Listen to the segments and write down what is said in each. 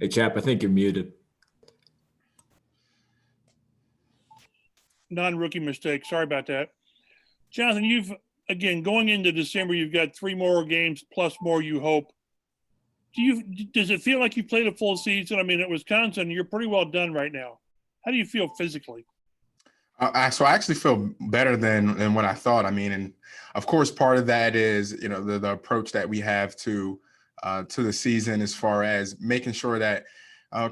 Hey, Chap, I think you're muted. Non-rookie mistake. Sorry about that. Jonathan, you've, again, going into December, you've got 3 more games plus more, you hope. Does it feel like you played a full season? I mean, at Wisconsin, you're pretty well done right now. How do you feel physically? So I actually feel better than what I thought. I mean, and of course, part of that is, you know, the approach that we have to the season, as far as making sure that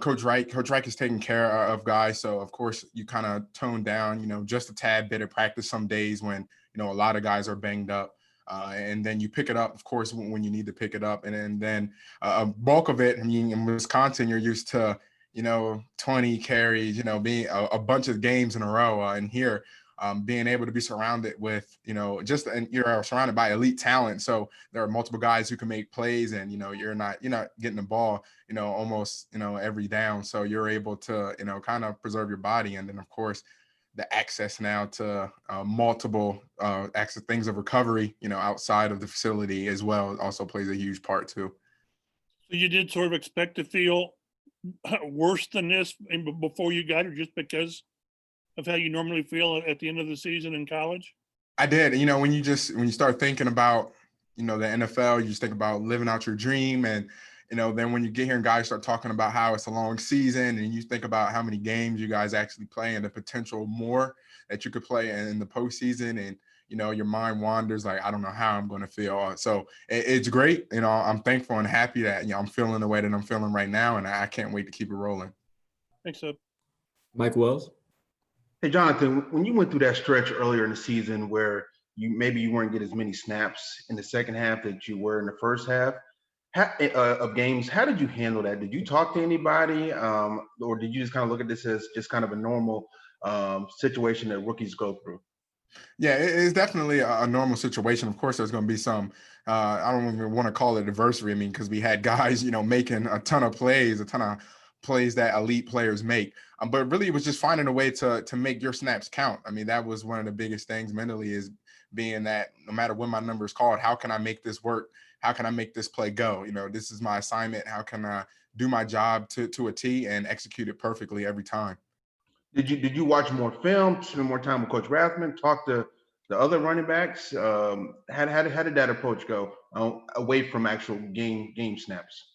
Coach Reich is taking care of guys. So of course, you kind of tone down, you know, just a tad bit of practice some days when, you know, a lot of guys are banged up. And then you pick it up, of course, when you need to pick it up. And then a bulk of it, I mean, in Wisconsin, you're used to, you know, 20 carries, you know, being a bunch of games in a row. And here, being able to be surrounded with, you know, and you're surrounded by elite talent. So there are multiple guys who can make plays, and, you know, you're not getting the ball, you know, almost, you know, every down. So you're able to, you know, kind of preserve your body. And then, of course, the access now to multiple access things of recovery, you know, outside of the facility as well, also plays a huge part too. So you did sort of expect to feel worse than this before you got here, just because of how you normally feel at the end of the season in college? I did. You know, when you start thinking about, you know, the NFL, you just think about living out your dream. And, you know, then when you get here and guys start talking about how it's a long season, and you think about how many games you guys actually play and the potential more that you could play in the postseason, and, you know, your mind wanders like, I don't know how I'm going to feel. So it's great. You know, I'm thankful and happy that, you know, I'm feeling the way that I'm feeling right now, and I can't wait to keep it rolling. Thanks, so. Mike Wells. Hey, Jonathan, when you went through that stretch earlier in the season where you weren't getting as many snaps in the second half that you were in the first half of games, how did you handle that? Did you talk to anybody, or did you just kind of look at this as just kind of a normal situation that rookies go through? Yeah, it's definitely a normal situation. Of course, there's going to be some, I don't even want to call it adversity. I mean, because we had guys, you know, making a ton of plays that elite players make. But really, it was just finding a way to make your snaps count. I mean, that was one of the biggest things mentally, is being that no matter when my number is called, how can I make this work? How can I make this play go? You know, this is my assignment. How can I do my job to a T and execute it perfectly every time? Did you watch more film, spend more time with Coach Rathman, talk to the other running backs? How did that approach go away from actual game snaps?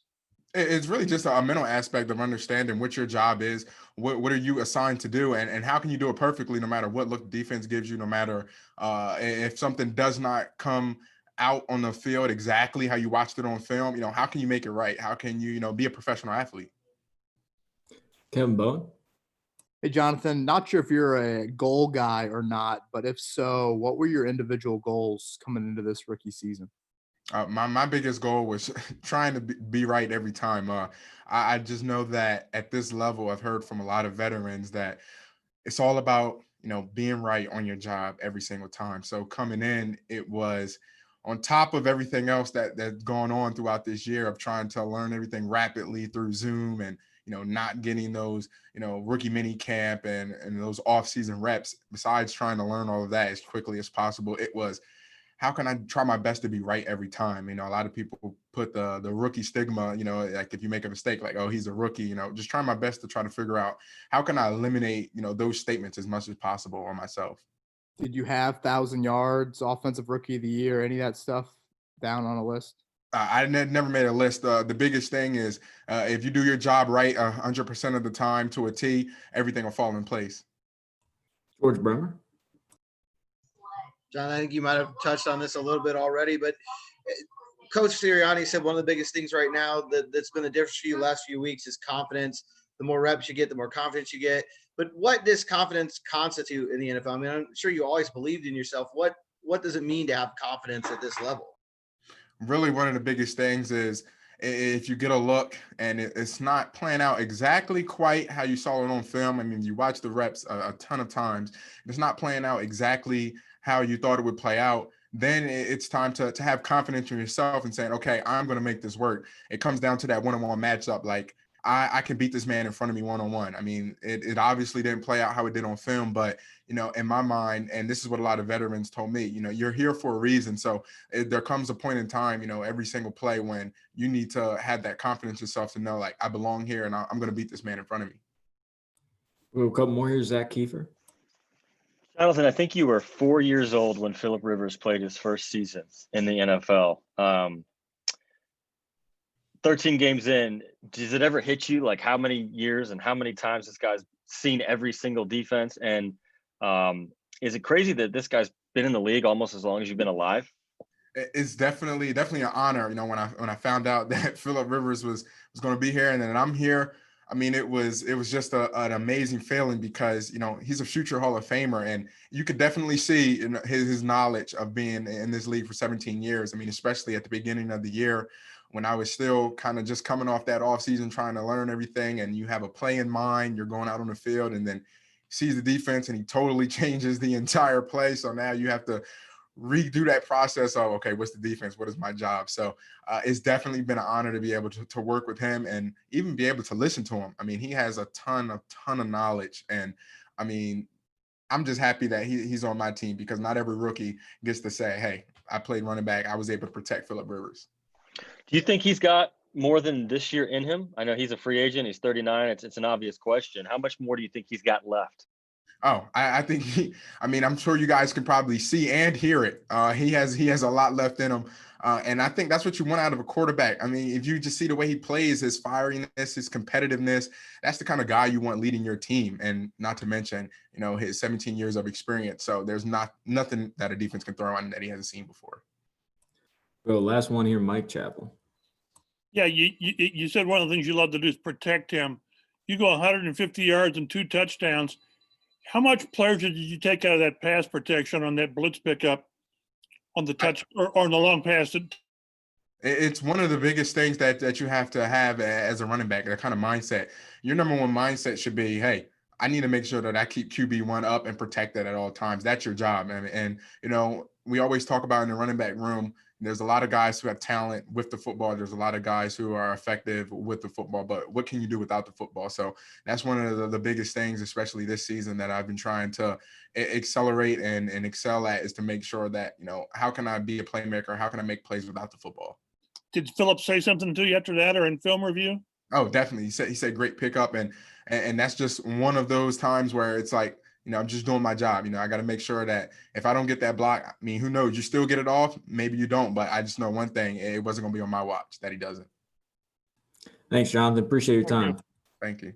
It's really just a mental aspect of understanding what your job is, what are you assigned to do, and how can you do it perfectly no matter what look the defense gives you, no matter if something does not come out on the field exactly how you watched it on film. You know, how can you make it right? How can you, you know, be a professional athlete? Kevin Bowen. Hey, Jonathan, not sure if you're a goal guy or not, but if so, what were your individual goals coming into this rookie season? My biggest goal was trying to be right every time. I just know that at this level, I've heard from a lot of veterans that it's all about, you know, being right on your job every single time. So coming in, it was on top of everything else that's gone on throughout this year of trying to learn everything rapidly through Zoom, and, you know, not getting those, you know, rookie mini camp and those off-season reps. Besides trying to learn all of that as quickly as possible, it was, how can I try my best to be right every time? You know, a lot of people put the rookie stigma, you know, like if you make a mistake, like, oh, he's a rookie, you know, just trying my best to try to figure out how can I eliminate, you know, those statements as much as possible on myself. Did you have 1,000 yards, offensive rookie of the year, any of that stuff down on a list? I never made a list. The biggest thing is if you do your job right 100% of the time to a T, everything will fall in place. George Bremer. John, I think you might have touched on this a little bit already, but Coach Sirianni said one of the biggest things right now that's been the difference for you the last few weeks is confidence. The more reps you get, the more confidence you get. But what does confidence constitute in the NFL? I mean, I'm sure you always believed in yourself. What does it mean to have confidence at this level? Really, one of the biggest things is if you get a look and it's not playing out exactly quite how you saw it on film. I mean, you watch the reps a ton of times. It's not playing out exactly how you thought it would play out. Then it's time to have confidence in yourself and saying, okay, I'm going to make this work. It comes down to that one-on-one matchup. Like, I can beat this man in front of me one-on-one. I mean, it obviously didn't play out how it did on film, but, you know, in my mind, and this is what a lot of veterans told me, you know, you're here for a reason. So there comes a point in time, you know, every single play when you need to have that confidence in yourself to know, like, I belong here and I'm going to beat this man in front of me. We have a couple more here. Zach Kiefer. Jonathan, I think you were 4 years old when Phillip Rivers played his first season in the NFL. 13 games in, does it ever hit you like how many years and how many times this guy's seen every single defense? And is it crazy that this guy's been in the league almost as long as you've been alive? It's definitely an honor. You know, when I found out that Phillip Rivers was going to be here and then I'm here, I mean, it was just an amazing feeling because, you know, he's a future Hall of Famer, and you could definitely see his knowledge of being in this league for 17 years. I mean, especially at the beginning of the year when I was still kind of just coming off that offseason trying to learn everything, and you have a play in mind, you're going out on the field, and then sees the defense and he totally changes the entire play. So now you have to redo that process of, okay, what's the defense? What is my job? So it's definitely been an honor to be able to work with him and even be able to listen to him. I mean, he has a ton of knowledge. And I mean, I'm just happy that he's on my team because not every rookie gets to say, hey, I played running back. I was able to protect Phillip Rivers. Do you think he's got more than this year in him? I know he's a free agent. He's 39. It's an obvious question. How much more do you think he's got left? Oh, I think I'm sure you guys can probably see and hear it. He has a lot left in him. And I think that's what you want out of a quarterback. I mean, if you just see the way he plays, his fieriness, his competitiveness, that's the kind of guy you want leading your team. And not to mention, you know, his 17 years of experience. So there's nothing that a defense can throw on that he hasn't seen before. Well, last one here, Mike Chappell. Yeah, you said one of the things you love to do is protect him. You go 150 yards and 2 touchdowns. How much pleasure did you take out of that pass protection on that blitz pickup on the touch or on the long pass? It's one of the biggest things that you have to have as a running back, that kind of mindset. Your number one mindset should be, hey, I need to make sure that I keep QB1 up and protect that at all times. That's your job. And you know, we always talk about in the running back room, there's a lot of guys who have talent with the football. There's a lot of guys who are effective with the football, but what can you do without the football? So that's one of the biggest things, especially this season, that I've been trying to accelerate and excel at, is to make sure that, you know, how can I be a playmaker? How can I make plays without the football? Did Phillip say something to you after that or in film review? Oh, definitely. He said great pickup. And that's just one of those times where it's like, you know, I'm just doing my job. You know, I got to make sure that if I don't get that block, I mean, who knows? You still get it off. Maybe you don't, but I just know one thing. It wasn't going to be on my watch that he doesn't. Thanks, Jonathan. Appreciate your time. Thank you.